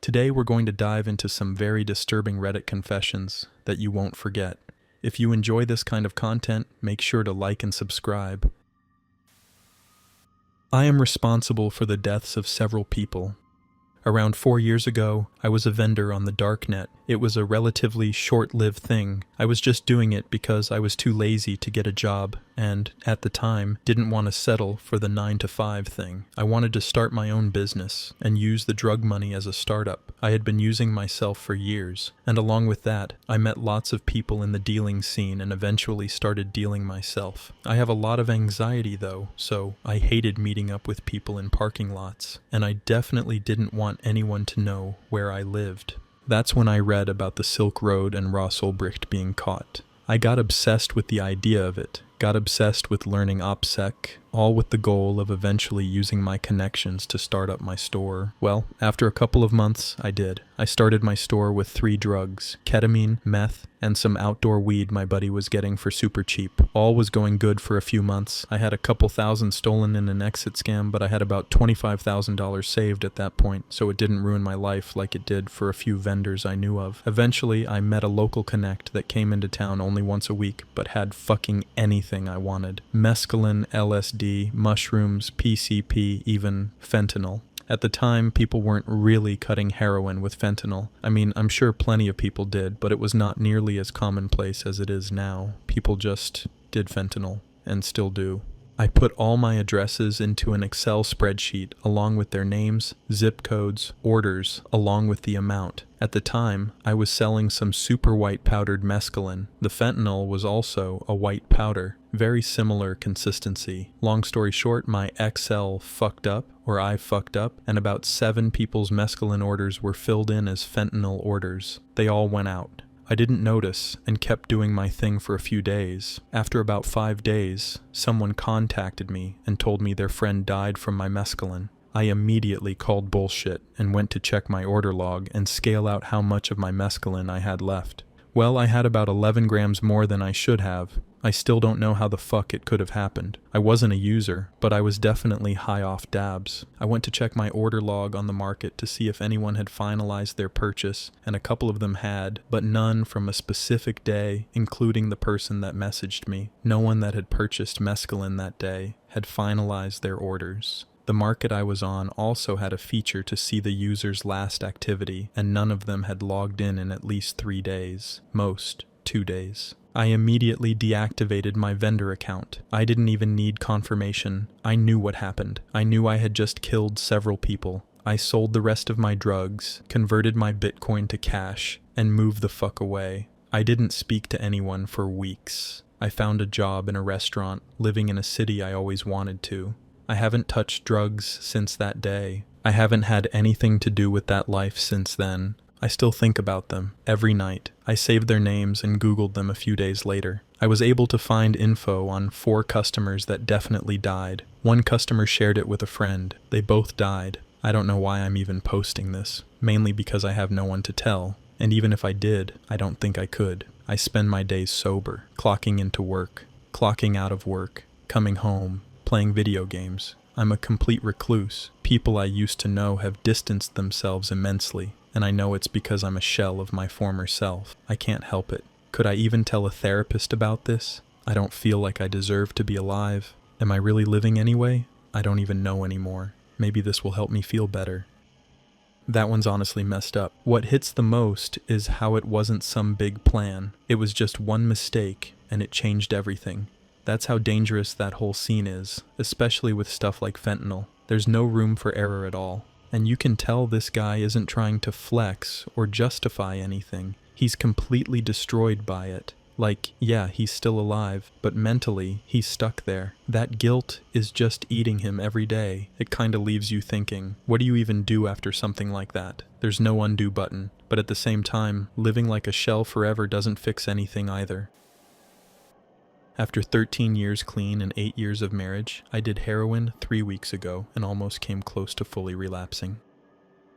Today we're going to dive into some very disturbing Reddit confessions that you won't forget. If you enjoy this kind of content, make sure to like and subscribe. I am responsible for the deaths of several people. Around 4 years ago, I was a vendor on the darknet. It was a relatively short-lived thing. I was just doing it because I was too lazy to get a job and, at the time, didn't want to settle for the 9-to-5 thing. I wanted to start my own business and use the drug money as a startup. I had been using myself for years, and along with that, I met lots of people in the dealing scene and eventually started dealing myself. I have a lot of anxiety though, so I hated meeting up with people in parking lots, and I definitely didn't want anyone to know where I lived. That's when I read about the Silk Road and Ross Ulbricht being caught. I got obsessed with the idea of it, got obsessed with learning OPSEC, all with the goal of eventually using my connections to start up my store. Well, after a couple of months, I did. I started my store with 3 drugs, ketamine, meth, and some outdoor weed my buddy was getting for super cheap. All was going good for a few months. I had a couple thousand stolen in an exit scam, but I had about $25,000 saved at that point, so it didn't ruin my life like it did for a few vendors I knew of. Eventually, I met a local connect that came into town only once a week, but had fucking anything I wanted. Mescaline, LSD, mushrooms, PCP, even fentanyl. At the time, people weren't really cutting heroin with fentanyl. I mean, I'm sure plenty of people did, but it was not nearly as commonplace as it is now. People just did fentanyl, and still do. I put all my addresses into an Excel spreadsheet along with their names, zip codes, orders, along with the amount. At the time, I was selling some super white powdered mescaline. The fentanyl was also a white powder. Very similar consistency. Long story short, my Excel fucked up, or I fucked up, and about 7 people's mescaline orders were filled in as fentanyl orders. They all went out. I didn't notice and kept doing my thing for a few days. After about 5 days, someone contacted me and told me their friend died from my mescaline. I immediately called bullshit and went to check my order log and scale out how much of my mescaline I had left. Well, I had about 11 grams more than I should have. I still don't know how the fuck it could have happened. I wasn't a user, but I was definitely high off dabs. I went to check my order log on the market to see if anyone had finalized their purchase, and a couple of them had, but none from a specific day, including the person that messaged me. No one that had purchased mescaline that day had finalized their orders. The market I was on also had a feature to see the user's last activity, and none of them had logged in at least 3 days, most 2 days. I immediately deactivated my vendor account. I didn't even need confirmation. I knew what happened. I knew I had just killed several people. I sold the rest of my drugs, converted my Bitcoin to cash, and moved the fuck away. I didn't speak to anyone for weeks. I found a job in a restaurant, living in a city I always wanted to. I haven't touched drugs since that day. I haven't had anything to do with that life since then. I still think about them every night. I saved their names and Googled them a few days later. I was able to find info on 4 customers that definitely died. 1 customer shared it with a friend. They both died. I don't know why I'm even posting this, mainly because I have no one to tell. And even if I did, I don't think I could. I spend my days sober, clocking into work, clocking out of work, coming home, playing video games. I'm a complete recluse. People I used to know have distanced themselves immensely, and I know it's because I'm a shell of my former self. I can't help it. Could I even tell a therapist about this? I don't feel like I deserve to be alive. Am I really living anyway? I don't even know anymore. Maybe this will help me feel better. That one's honestly messed up. What hits the most is how it wasn't some big plan. It was just one mistake, and it changed everything. That's how dangerous that whole scene is, especially with stuff like fentanyl. There's no room for error at all. And you can tell this guy isn't trying to flex or justify anything. He's completely destroyed by it. Like, yeah, he's still alive, but mentally, he's stuck there. That guilt is just eating him every day. It kinda leaves you thinking, what do you even do after something like that? There's no undo button. But at the same time, living like a shell forever doesn't fix anything either. After 13 years clean and 8 years of marriage, I did heroin 3 weeks ago and almost came close to fully relapsing.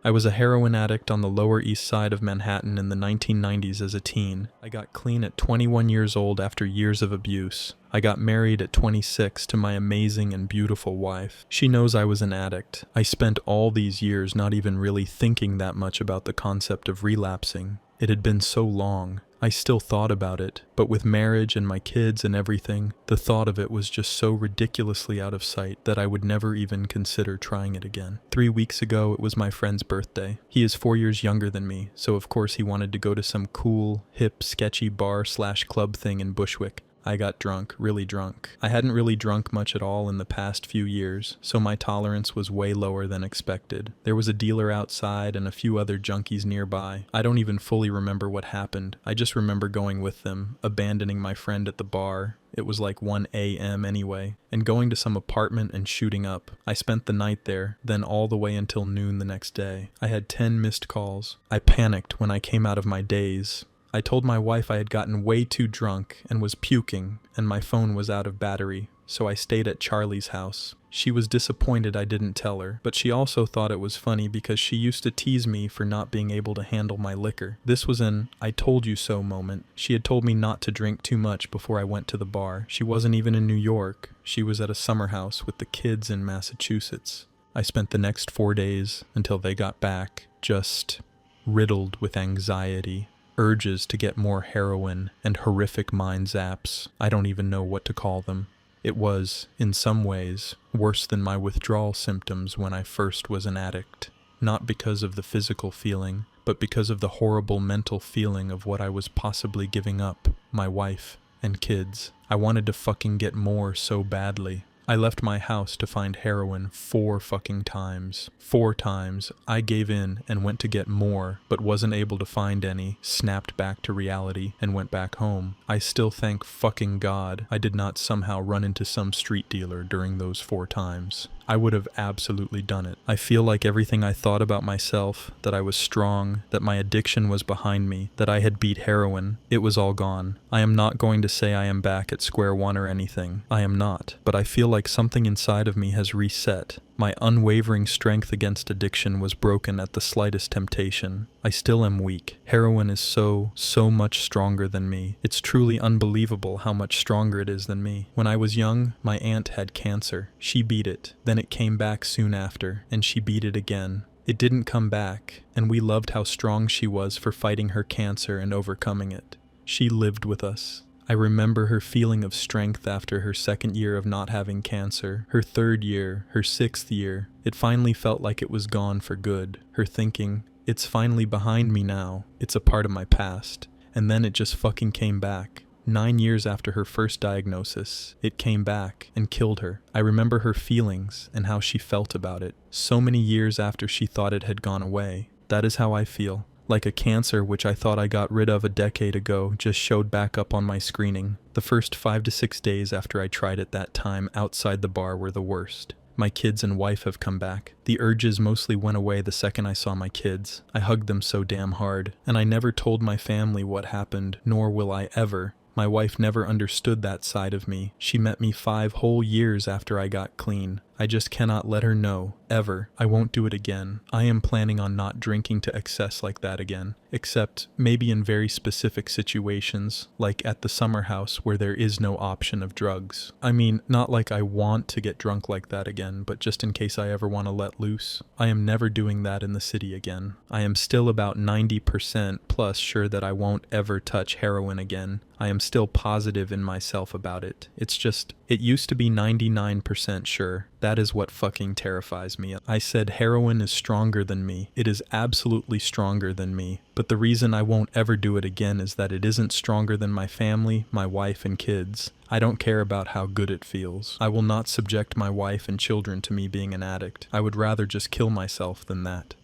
I was a heroin addict on the Lower East Side of Manhattan in the 1990s as a teen. I got clean at 21 years old after years of abuse. I got married at 26 to my amazing and beautiful wife. She knows I was an addict. I spent all these years not even really thinking that much about the concept of relapsing. It had been so long. I still thought about it, but with marriage and my kids and everything, the thought of it was just so ridiculously out of sight that I would never even consider trying it again. 3 weeks ago, it was my friend's birthday. He is 4 years younger than me, so of course he wanted to go to some cool, hip, sketchy bar/club thing in Bushwick. I got drunk, really drunk. I hadn't really drunk much at all in the past few years, so my tolerance was way lower than expected. There was a dealer outside and a few other junkies nearby. I don't even fully remember what happened. I just remember going with them, abandoning my friend at the bar. It was like 1 a.m. anyway, and going to some apartment and shooting up. I spent the night there, then all the way until noon the next day. I had 10 missed calls. I panicked when I came out of my daze. I told my wife I had gotten way too drunk and was puking, and my phone was out of battery, so I stayed at Charlie's house. She was disappointed I didn't tell her, but she also thought it was funny because she used to tease me for not being able to handle my liquor. This was an "I told you so" moment. She had told me not to drink too much before I went to the bar. She wasn't even in New York. She was at a summer house with the kids in Massachusetts. I spent the next 4 days, until they got back, just riddled with anxiety. Urges to get more heroin, and horrific mind zaps. I don't even know what to call them. It was, in some ways, worse than my withdrawal symptoms when I first was an addict. Not because of the physical feeling, but because of the horrible mental feeling of what I was possibly giving up, my wife and kids. I wanted to fucking get more so badly. I left my house to find heroin 4 fucking times. 4 times, I gave in and went to get more, but wasn't able to find any, snapped back to reality, and went back home. I still thank fucking God I did not somehow run into some street dealer during those 4 times. I would have absolutely done it. I feel like everything I thought about myself, that I was strong, that my addiction was behind me, that I had beat heroin, it was all gone. I am not going to say I am back at square one or anything. I am not, but I feel like something inside of me has reset. My unwavering strength against addiction was broken at the slightest temptation. I still am weak. Heroin is so much stronger than me. It's truly unbelievable how much stronger it is than me. When I was young, my aunt had cancer. She beat it. Then it came back soon after, and she beat it again. It didn't come back, and we loved how strong she was for fighting her cancer and overcoming it. She lived with us. I remember her feeling of strength after her 2nd year of not having cancer, her 3rd year, her 6th year. It finally felt like it was gone for good. Her thinking, it's finally behind me now, it's a part of my past. And then it just fucking came back. 9 years after her first diagnosis, it came back and killed her. I remember her feelings and how she felt about it. So many years after she thought it had gone away. That is how I feel. Like a cancer which I thought I got rid of a decade ago just showed back up on my screening. The first 5 to 6 days after I tried it that time outside the bar were the worst. My kids and wife have come back. The urges mostly went away the second I saw my kids. I hugged them so damn hard, and I never told my family what happened, nor will I ever. My wife never understood that side of me. She met me 5 whole years after I got clean. I just cannot let her know, ever. I won't do it again. I am planning on not drinking to excess like that again, except maybe in very specific situations, like at the summer house where there is no option of drugs. I mean, not like I want to get drunk like that again, but just in case I ever want to let loose. I am never doing that in the city again. I am still about 90% plus sure that I won't ever touch heroin again. I am still positive in myself about it. It's just, it used to be 99% sure. That is what fucking terrifies me. I said heroin is stronger than me. It is absolutely stronger than me. But the reason I won't ever do it again is that it isn't stronger than my family, my wife, and kids. I don't care about how good it feels. I will not subject my wife and children to me being an addict. I would rather just kill myself than that.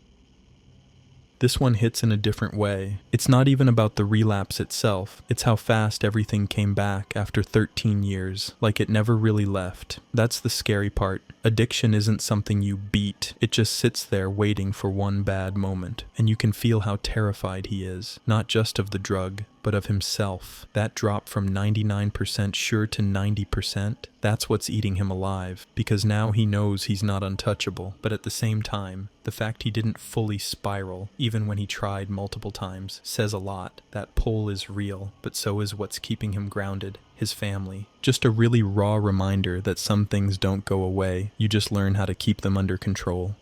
This one hits in a different way. It's not even about the relapse itself. It's how fast everything came back after 13 years, like it never really left. That's the scary part. Addiction isn't something you beat. It just sits there waiting for one bad moment. And you can feel how terrified he is, not just of the drug, but of himself. That drop from 99% sure to 90%, that's what's eating him alive, because now he knows he's not untouchable. But at the same time, the fact he didn't fully spiral, even when he tried multiple times, says a lot. That pull is real, but so is what's keeping him grounded, his family. Just a really raw reminder that some things don't go away, you just learn how to keep them under control.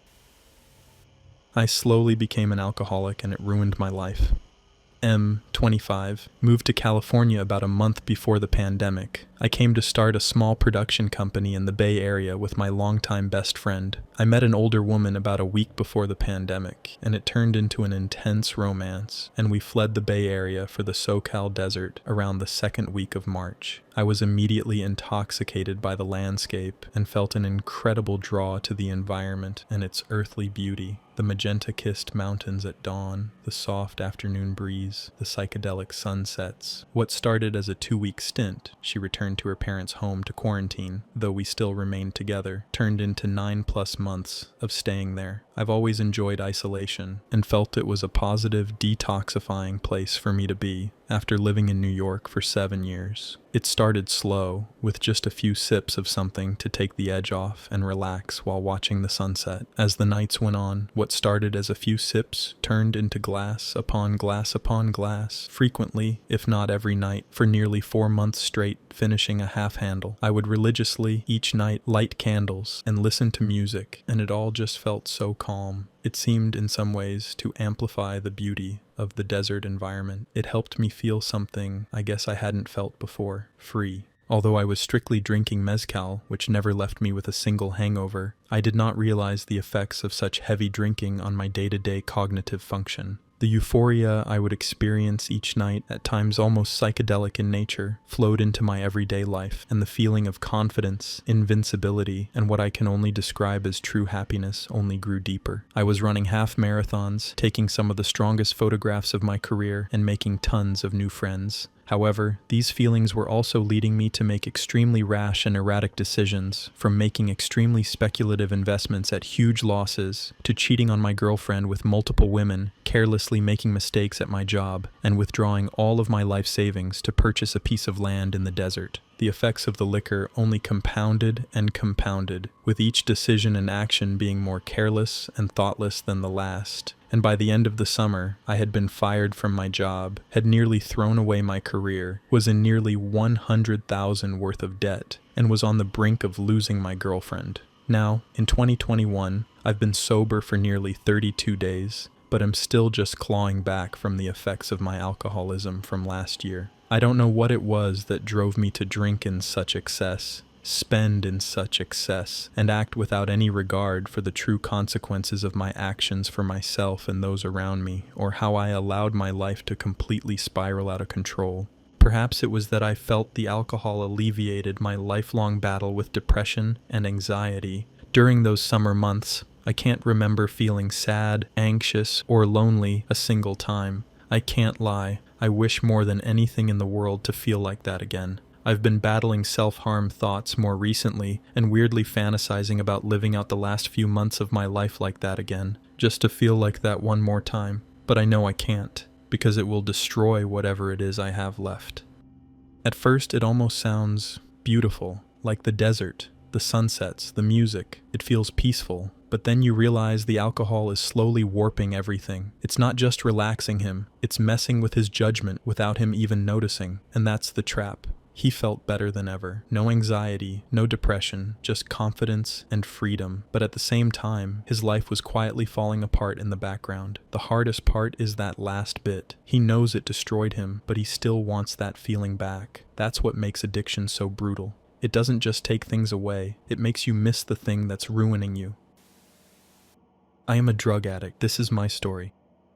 I slowly became an alcoholic and it ruined my life. M, 25, moved to California about a month before the pandemic. I came to start a small production company in the Bay Area with my longtime best friend. I met an older woman about a week before the pandemic, and it turned into an intense romance, and we fled the Bay Area for the SoCal desert around the second week of March. I was immediately intoxicated by the landscape and felt an incredible draw to the environment and its earthly beauty. The magenta-kissed mountains at dawn, the soft afternoon breeze, the psychedelic sunsets. What started as a 2-week stint, she returned to her parents' home to quarantine, though we still remained together, turned into 9+ months of staying there. I've always enjoyed isolation and felt it was a positive, detoxifying place for me to be after living in New York for 7 years. It started slow, with just a few sips of something to take the edge off and relax while watching the sunset. As the nights went on, what started as a few sips turned into glass upon glass upon glass, frequently, if not every night, for nearly 4 months straight, finishing a half handle. I would religiously, each night, light candles and listen to music, and it all just felt so calm. It seemed in some ways to amplify the beauty of the desert environment. It helped me feel something I guess I hadn't felt before, free. Although I was strictly drinking mezcal, which never left me with a single hangover, I did not realize the effects of such heavy drinking on my day-to-day cognitive function. The euphoria I would experience each night, at times almost psychedelic in nature, flowed into my everyday life, and the feeling of confidence, invincibility, and what I can only describe as true happiness only grew deeper. I was running half marathons, taking some of the strongest photographs of my career, and making tons of new friends. However, these feelings were also leading me to make extremely rash and erratic decisions, from making extremely speculative investments at huge losses, to cheating on my girlfriend with multiple women, carelessly making mistakes at my job, and withdrawing all of my life savings to purchase a piece of land in the desert. The effects of the liquor only compounded and compounded, with each decision and action being more careless and thoughtless than the last. And by the end of the summer, I had been fired from my job, had nearly thrown away my career, was in nearly $100,000 worth of debt, and was on the brink of losing my girlfriend. Now, in 2021, I've been sober for nearly 32 days, but I'm still just clawing back from the effects of my alcoholism from last year. I don't know what it was that drove me to drink in such excess, spend in such excess, and act without any regard for the true consequences of my actions for myself and those around me, or how I allowed my life to completely spiral out of control. Perhaps it was that I felt the alcohol alleviated my lifelong battle with depression and anxiety. During those summer months, I can't remember feeling sad, anxious, or lonely a single time. I can't lie, I wish more than anything in the world to feel like that again. I've been battling self-harm thoughts more recently and weirdly fantasizing about living out the last few months of my life like that again, just to feel like that one more time. But I know I can't, because it will destroy whatever it is I have left. At first, it almost sounds beautiful, like the desert, the sunsets, the music. It feels peaceful. But then you realize the alcohol is slowly warping everything. It's not just relaxing him, it's messing with his judgment without him even noticing, and that's the trap. He felt better than ever. No anxiety, no depression, just confidence and freedom. But at the same time, his life was quietly falling apart in the background. The hardest part is that last bit. He knows it destroyed him, but he still wants that feeling back. That's what makes addiction so brutal. It doesn't just take things away, it makes you miss the thing that's ruining you. I am a drug addict. This is my story.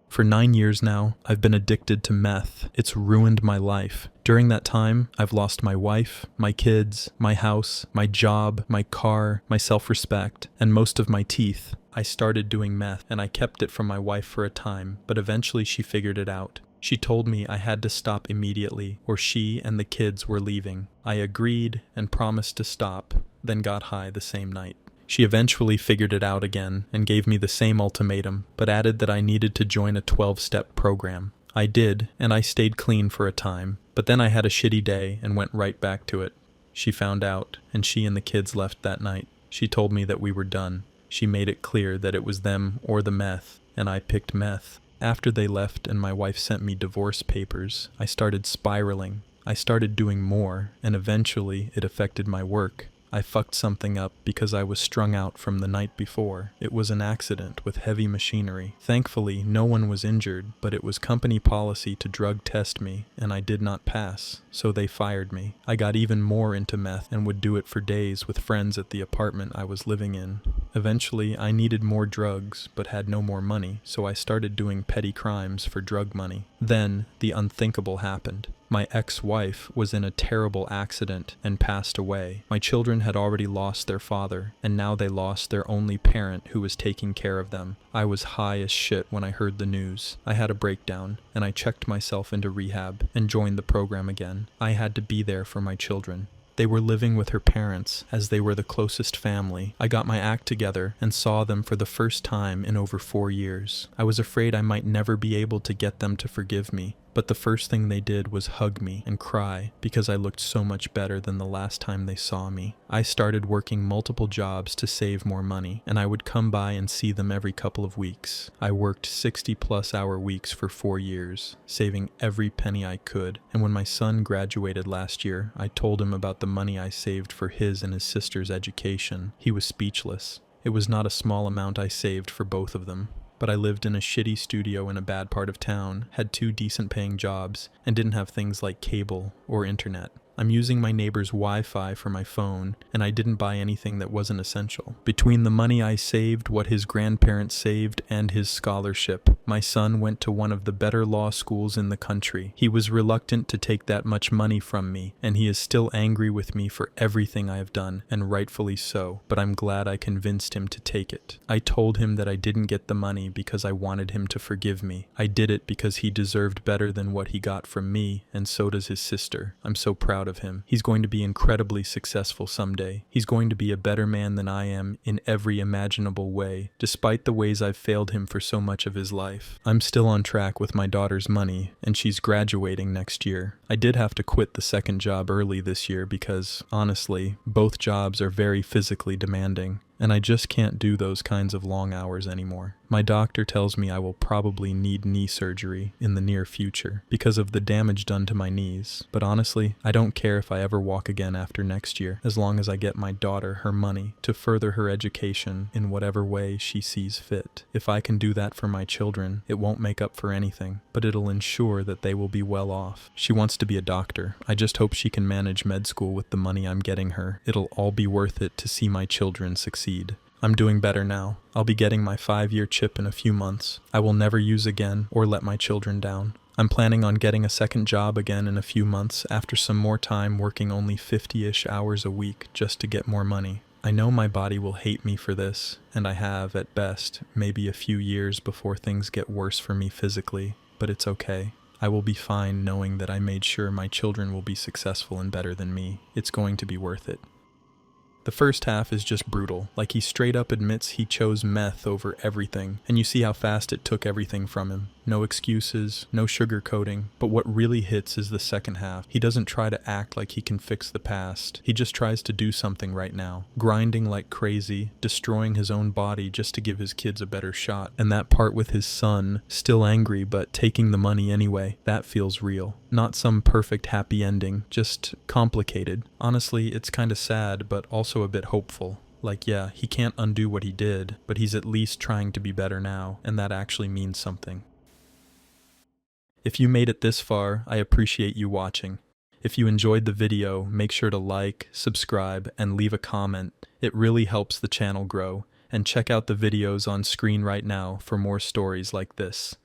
For 9 years now, I've been addicted to meth. It's ruined my life. During that time, I've lost my wife, my kids, my house, my job, my car, my self-respect, and most of my teeth. I started doing meth, and I kept it from my wife for a time, but eventually she figured it out. She told me I had to stop immediately, or she and the kids were leaving. I agreed and promised to stop, then got high the same night. She eventually figured it out again and gave me the same ultimatum, but added that I needed to join a 12-step program. I did, and I stayed clean for a time, but then I had a shitty day and went right back to it. She found out, and she and the kids left that night. She told me that we were done. She made it clear that it was them or the meth, and I picked meth. After they left and my wife sent me divorce papers, I started spiraling. I started doing more, and eventually it affected my work. I fucked something up because I was strung out from the night before. It was an accident with heavy machinery. Thankfully, no one was injured, but it was company policy to drug test me, and I did not pass, so they fired me. I got even more into meth and would do it for days with friends at the apartment I was living in. Eventually, I needed more drugs, but had no more money, so I started doing petty crimes for drug money. Then, the unthinkable happened. My ex-wife was in a terrible accident and passed away. My children had already lost their father, and now they lost their only parent who was taking care of them. I was high as shit when I heard the news. I had a breakdown, and I checked myself into rehab and joined the program again. I had to be there for my children. They were living with her parents, as they were the closest family. I got my act together and saw them for the first time in over 4 years. I was afraid I might never be able to get them to forgive me, but the first thing they did was hug me and cry because I looked so much better than the last time they saw me. I started working multiple jobs to save more money, and I would come by and see them every couple of weeks. I worked 60-plus-hour weeks for 4 years, saving every penny I could, and when my son graduated last year, I told him about the money I saved for his and his sister's education. He was speechless. It was not a small amount I saved for both of them. But I lived in a shitty studio in a bad part of town, had 2 decent-paying jobs, and didn't have things like cable or internet. I'm using my neighbor's Wi-Fi for my phone, and I didn't buy anything that wasn't essential. Between the money I saved, what his grandparents saved, and his scholarship, my son went to one of the better law schools in the country. He was reluctant to take that much money from me, and he is still angry with me for everything I have done, and rightfully so, but I'm glad I convinced him to take it. I told him that I didn't get the money because I wanted him to forgive me. I did it because he deserved better than what he got from me, and so does his sister. I'm so proud of him. He's going to be incredibly successful someday. He's going to be a better man than I am in every imaginable way, despite the ways I've failed him for so much of his life. I'm still on track with my daughter's money, and she's graduating next year. I did have to quit the second job early this year because, honestly, both jobs are very physically demanding, and I just can't do those kinds of long hours anymore. My doctor tells me I will probably need knee surgery in the near future because of the damage done to my knees, but honestly, I don't care if I ever walk again after next year, as long as I get my daughter her money to further her education in whatever way she sees fit. If I can do that for my children, it won't make up for anything, but it'll ensure that they will be well off. She wants to be a doctor. I just hope she can manage med school with the money I'm getting her. It'll all be worth it to see my children succeed. I'm doing better now. I'll be getting my 5-year chip in a few months. I will never use again or let my children down. I'm planning on getting a second job again in a few months after some more time working only 50-ish hours a week just to get more money. I know my body will hate me for this, and I have, at best, maybe a few years before things get worse for me physically, but it's okay. I will be fine knowing that I made sure my children will be successful and better than me. It's going to be worth it. The first half is just brutal, like he straight up admits he chose meth over everything, and you see how fast it took everything from him. No excuses, no sugarcoating, but what really hits is the second half. He doesn't try to act like he can fix the past. He just tries to do something right now, grinding like crazy, destroying his own body just to give his kids a better shot. And that part with his son, still angry but taking the money anyway, that feels real. Not some perfect happy ending, just complicated. Honestly, it's kinda sad, but also a bit hopeful. Like, yeah, he can't undo what he did, but he's at least trying to be better now, and that actually means something. If you made it this far, I appreciate you watching. If you enjoyed the video, make sure to like, subscribe, and leave a comment. It really helps the channel grow. And check out the videos on screen right now for more stories like this.